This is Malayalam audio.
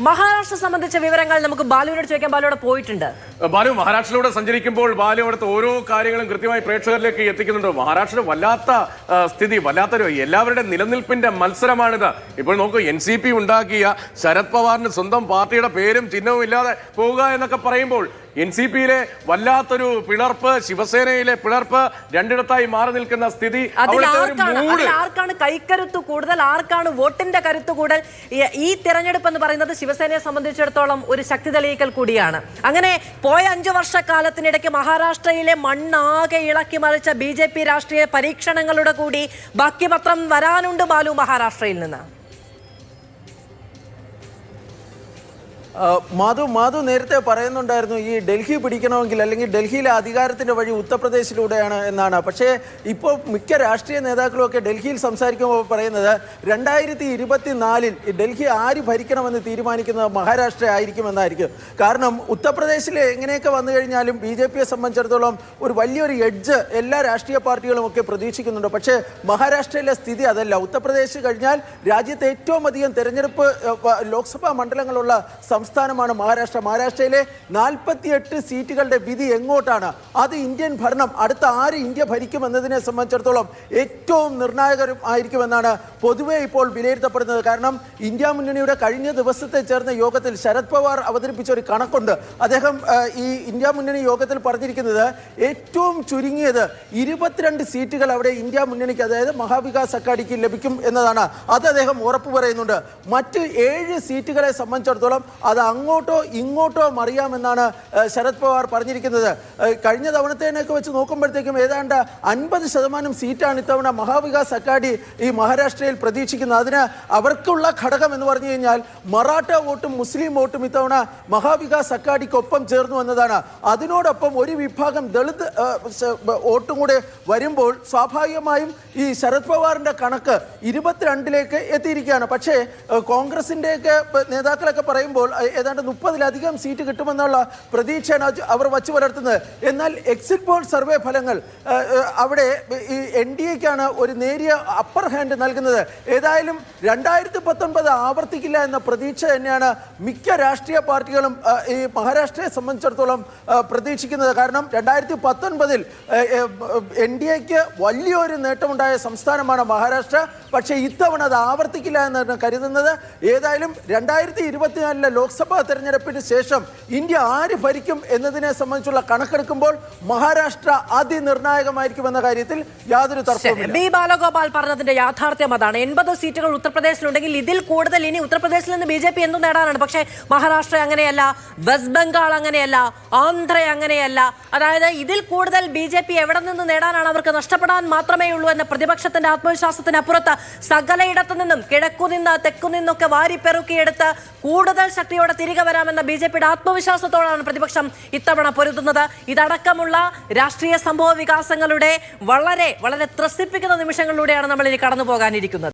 മഹാരാഷ്ട്ര സംബന്ധിച്ച വിവരങ്ങൾ നമുക്ക് ബാലുവിനോട് ചോദിക്കാൻ. ബാലുവിടെ പോയിട്ടുണ്ട്. ബാലു, മഹാരാഷ്ട്രയിലൂടെ സഞ്ചരിക്കുമ്പോൾ ബാലു അവിടുത്തെ ഓരോ കാര്യങ്ങളും കൃത്യമായി പ്രേക്ഷകരിലേക്ക് എത്തിക്കുന്നുണ്ട്. മഹാരാഷ്ട്ര വല്ലാത്ത സ്ഥിതി, വല്ലാത്തൊരു എല്ലാവരുടെ നിലനിൽപ്പിന്റെ മത്സരമാണിത്. ഇപ്പോൾ നോക്കൂ, NCP ഉണ്ടാക്കിയ ശരത് പവാറിന് സ്വന്തം പാർട്ടിയുടെ പേരും ചിഹ്നവും ഇല്ലാതെ പോവുക എന്നൊക്കെ പറയുമ്പോൾ NCPയിലെ വല്ലാത്തൊരു പിളർപ്പ്, ശിവസേനയിലെ പിളർപ്പ് രണ്ടിടത്തായി മാറി നിൽക്കുന്ന സ്ഥിതി. ആർക്കാണ് കൈക്കരുത്ത് കൂടുതൽ, ആർക്കാണ് വോട്ടിന്റെ കരുത്ത് കൂടുതൽ? ഈ തിരഞ്ഞെടുപ്പ് എന്ന് പറയുന്നത് ശിവസേനയെ സംബന്ധിച്ചിടത്തോളം ഒരു ശക്തി തെളിയിക്കൽ കൂടിയാണ്. അങ്ങനെ പോയ 5 വർഷക്കാലത്തിനിടയ്ക്ക് മഹാരാഷ്ട്രയിലെ മണ്ണാകെ ഇളക്കി മറിച്ച BJP രാഷ്ട്രീയ പരീക്ഷണങ്ങളുടെ കൂടി ബാക്കി പത്രം വരാനുണ്ട് ബാലു മഹാരാഷ്ട്രയിൽ നിന്ന്. മാധു നേരത്തെ പറയുന്നുണ്ടായിരുന്നു ഈ ഡൽഹി പിടിക്കണമെങ്കിൽ അല്ലെങ്കിൽ ഡൽഹിയിലെ അധികാരത്തിൻ്റെ വഴി ഉത്തർപ്രദേശിലൂടെയാണ് എന്നാണ്. പക്ഷേ ഇപ്പോൾ മിക്ക രാഷ്ട്രീയ നേതാക്കളും ഒക്കെ ഡൽഹിയിൽ സംസാരിക്കുമ്പോൾ പറയുന്നത് 2024 ഡൽഹി ആര് ഭരിക്കണമെന്ന് തീരുമാനിക്കുന്നത് മഹാരാഷ്ട്ര ആയിരിക്കുമെന്നായിരിക്കും. കാരണം ഉത്തർപ്രദേശിൽ എങ്ങനെയൊക്കെ വന്നു കഴിഞ്ഞാലും BJPയെ സംബന്ധിച്ചിടത്തോളം ഒരു വലിയൊരു എഡ്ജ് എല്ലാ രാഷ്ട്രീയ പാർട്ടികളും ഒക്കെ പ്രതീക്ഷിക്കുന്നുണ്ട്. പക്ഷേ മഹാരാഷ്ട്രയിലെ സ്ഥിതി അതല്ല. ഉത്തർപ്രദേശ് കഴിഞ്ഞാൽ രാജ്യത്തെ ഏറ്റവും അധികം തെരഞ്ഞെടുപ്പ് ലോക്സഭാ മണ്ഡലങ്ങളുള്ള സംസ്ഥാനമാണ് മഹാരാഷ്ട്ര. മഹാരാഷ്ട്രയിലെ 48 സീറ്റുകളുടെ വിധി എങ്ങോട്ടാണ്, അത് ഇന്ത്യൻ ഭരണം അടുത്ത ആര് ഇന്ത്യ ഭരിക്കുമെന്നതിനെ സംബന്ധിച്ചിടത്തോളം ഏറ്റവും നിർണായകമായിരിക്കുമെന്നാണ് പൊതുവെ ഇപ്പോൾ വിലയിരുത്തപ്പെടുന്നത്. കാരണം ഇന്ത്യ മുന്നണിയുടെ കഴിഞ്ഞ ദിവസത്തെ ചേർന്ന യോഗത്തിൽ ശരത് പവാർ അവതരിപ്പിച്ച ഒരു കണക്കുണ്ട്. അദ്ദേഹം ഈ ഇന്ത്യ മുന്നണി യോഗത്തിൽ പറഞ്ഞിരിക്കുന്നത് ഏറ്റവും ചുരുങ്ങിയത് 22 സീറ്റുകൾ അവിടെ ഇന്ത്യ മുന്നണിക്ക്, അതായത് മഹാവികാസ് അഘാഡിക്ക് ലഭിക്കും എന്നതാണ്. അത് അദ്ദേഹം ഉറപ്പു പറയുന്നുണ്ട്. മറ്റ് 7 സീറ്റുകളെ സംബന്ധിച്ചിടത്തോളം അത് അങ്ങോട്ടോ ഇങ്ങോട്ടോ മറിയാമെന്നാണ് ശരത് പവാർ പറഞ്ഞിരിക്കുന്നത്. കഴിഞ്ഞ തവണത്തേനൊക്കെ വെച്ച് നോക്കുമ്പോഴത്തേക്കും ഏതാണ്ട് 50% സീറ്റാണ് ഇത്തവണ മഹാവികാസ് അഘാഡി ഈ മഹാരാഷ്ട്രയിൽ പ്രതീക്ഷിക്കുന്നത്. അതിന് അവർക്കുള്ള ഘടകം എന്ന് പറഞ്ഞു കഴിഞ്ഞാൽ മറാഠ വോട്ടും മുസ്ലിം വോട്ടും ഇത്തവണ മഹാവികാസ് അഘാഡിക്കൊപ്പം ചേർന്നു എന്നതാണ്. അതിനോടൊപ്പം ഒരു വിഭാഗം ദളിത് വോട്ടും കൂടെ വരുമ്പോൾ സ്വാഭാവികമായും ഈ ശരത് പവാറിന്റെ കണക്ക് 22ലേക്ക് എത്തിയിരിക്കുകയാണ്. പക്ഷേ കോൺഗ്രസിൻ്റെയൊക്കെ നേതാക്കളൊക്കെ പറയുമ്പോൾ ഏതാണ്ട് 30-ലധികം സീറ്റ് കിട്ടുമെന്നുള്ള പ്രതീക്ഷയാണ് അവർ വച്ചു പുലർത്തുന്നത്. എന്നാൽ എക്സിറ്റ് പോൾ സർവേ ഫലങ്ങൾ അവിടെ ഈ NDAക്കാണ് ഒരു നേരിയ അപ്പർ ഹാൻഡ് നൽകുന്നത്. ഏതായാലും 2019 ആവർത്തിക്കില്ല എന്ന പ്രതീക്ഷ തന്നെയാണ് മിക്ക രാഷ്ട്രീയ പാർട്ടികളും ഈ മഹാരാഷ്ട്രയെ സംബന്ധിച്ചിടത്തോളം പ്രതീക്ഷിക്കുന്നത്. കാരണം 2019 NDAക്ക് വലിയൊരു നേട്ടമുണ്ടായ സംസ്ഥാനമാണ് മഹാരാഷ്ട്ര. പക്ഷേ ഇത്തവണ അത് ആവർത്തിക്കില്ല എന്നാണ് കരുതുന്നത്. ഏതായാലും 2024 ലോക്സഭാ തെരഞ്ഞെടുപ്പിന് ശേഷം ഇന്ത്യ ആര് ഭരിക്കും എന്നതിനെ സംബന്ധിച്ചുള്ള കണക്കെടുക്കുമ്പോൾ മഹാരാഷ്ട്ര അതിനിർണായകമായിരിക്കുമെന്ന കാര്യത്തിൽ യാതൊരു തർക്കവുമില്ല. ബി ബാലഗോപാൽ പറഞ്ഞതിന്റെ യാഥാർത്ഥ്യം അതാണ്. 80 സീറ്റുകൾ ഉത്തർപ്രദേശിലുണ്ടെങ്കിൽ ഇതിൽ കൂടുതൽ ഇനി ഉത്തർപ്രദേശിൽ നിന്ന് BJP എന്തും നേടാനാണ്. പക്ഷേ മഹാരാഷ്ട്ര അങ്ങനെയല്ല, വെസ്റ്റ് ബംഗാൾ അങ്ങനെയല്ല, ആന്ധ്ര അങ്ങനെയല്ല. അതായത് ഇതിൽ കൂടുതൽ BJP എവിടെ നിന്ന് നേടാനാണ്? അവർക്ക് നഷ്ടപ്പെടാൻ മാത്രമേ ഉള്ളൂ എന്ന പ്രതിപക്ഷത്തിന്റെ ആത്മവിശ്വാസത്തിനപ്പുറത്ത് സകലയിടത്തു നിന്നും കിഴക്കുനിന്ന് തെക്കുനിന്നൊക്കെ വാരിപ്പെറുക്കിയെടുത്ത് കൂടുതൽ ശക്തിയോടെ തിരികെ വരാമെന്ന BJPയുടെ ആത്മവിശ്വാസത്തോടാണ് പ്രതിപക്ഷം ഇത്തവണ പൊരുതുന്നത്. ഇതടക്കമുള്ള രാഷ്ട്രീയ സംഭവ വികാസങ്ങളുടെ വളരെ വളരെ ത്രസിപ്പിക്കുന്ന നിമിഷങ്ങളിലൂടെയാണ് നമ്മൾ ഇനി കടന്നു പോകാനിരിക്കുന്നത്.